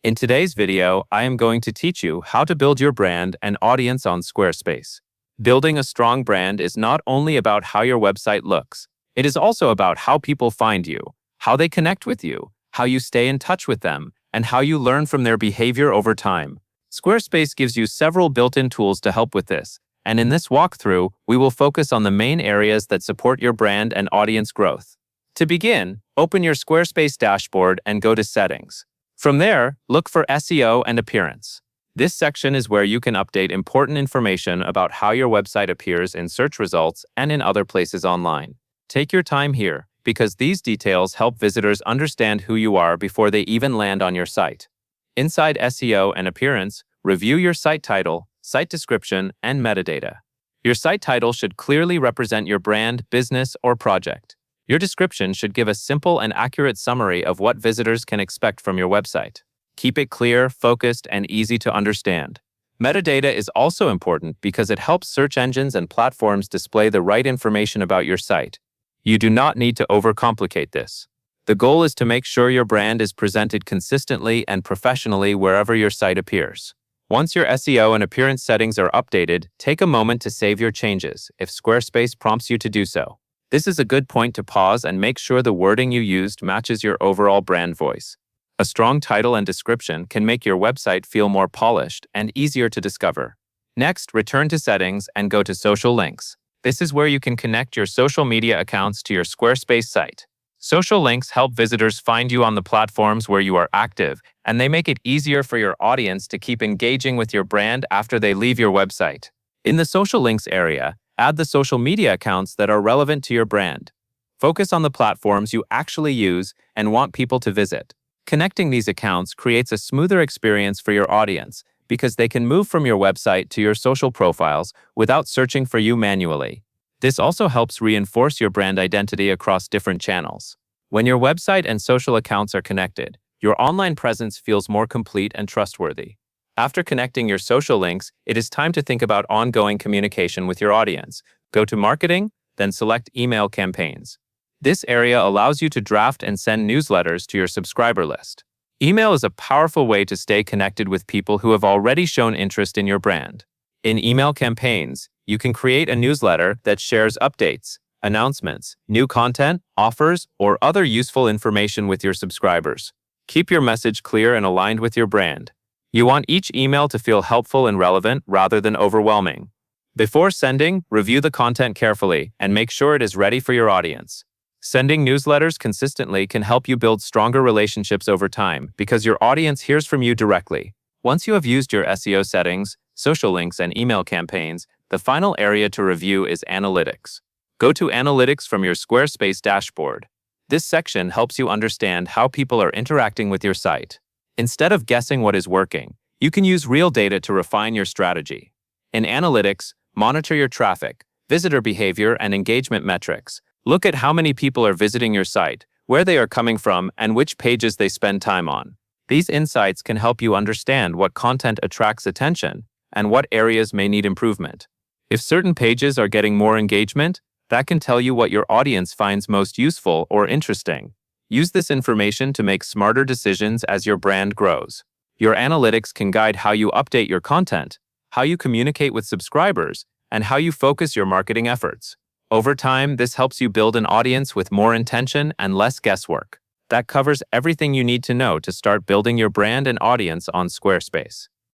In today's video, I am going to teach you how to build your brand and audience on Squarespace. Building a strong brand is not only about how your website looks, it is also about how people find you, how they connect with you, how you stay in touch with them, and how you learn from their behavior over time. Squarespace gives you several built-in tools to help with this, and in this walkthrough, we will focus on the main areas that support your brand and audience growth. To begin, open your Squarespace dashboard and go to Settings. From there, look for SEO and Appearance. This section is where you can update important information about how your website appears in search results and in other places online. Take your time here, because these details help visitors understand who you are before they even land on your site. Inside SEO and Appearance, review your site title, site description, and metadata. Your site title should clearly represent your brand, business, or project. Your description should give a simple and accurate summary of what visitors can expect from your website. Keep it clear, focused, and easy to understand. Metadata is also important because it helps search engines and platforms display the right information about your site. You do not need to overcomplicate this. The goal is to make sure your brand is presented consistently and professionally wherever your site appears. Once your SEO and appearance settings are updated, take a moment to save your changes if Squarespace prompts you to do so. This is a good point to pause and make sure the wording you used matches your overall brand voice. A strong title and description can make your website feel more polished and easier to discover. Next, return to Settings and go to Social Links. This is where you can connect your social media accounts to your Squarespace site. Social links help visitors find you on the platforms where you are active, and they make it easier for your audience to keep engaging with your brand after they leave your website. In the social links area, add the social media accounts that are relevant to your brand. Focus on the platforms you actually use and want people to visit. Connecting these accounts creates a smoother experience for your audience because they can move from your website to your social profiles without searching for you manually. This also helps reinforce your brand identity across different channels. When your website and social accounts are connected, your online presence feels more complete and trustworthy. After connecting your social links, it is time to think about ongoing communication with your audience. Go to Marketing, then select Email Campaigns. This area allows you to draft and send newsletters to your subscriber list. Email is a powerful way to stay connected with people who have already shown interest in your brand. In Email Campaigns, you can create a newsletter that shares updates, announcements, new content, offers, or other useful information with your subscribers. Keep your message clear and aligned with your brand. You want each email to feel helpful and relevant rather than overwhelming. Before sending, review the content carefully and make sure it is ready for your audience. Sending newsletters consistently can help you build stronger relationships over time because your audience hears from you directly. Once you have used your SEO settings, social links, and email campaigns, the final area to review is Analytics. Go to Analytics from your Squarespace dashboard. This section helps you understand how people are interacting with your site. Instead of guessing what is working, you can use real data to refine your strategy. In Analytics, monitor your traffic, visitor behavior, and engagement metrics. Look at how many people are visiting your site, where they are coming from, and which pages they spend time on. These insights can help you understand what content attracts attention and what areas may need improvement. If certain pages are getting more engagement, that can tell you what your audience finds most useful or interesting. Use this information to make smarter decisions as your brand grows. Your analytics can guide how you update your content, how you communicate with subscribers, and how you focus your marketing efforts. Over time, this helps you build an audience with more intention and less guesswork. That covers everything you need to know to start building your brand and audience on Squarespace.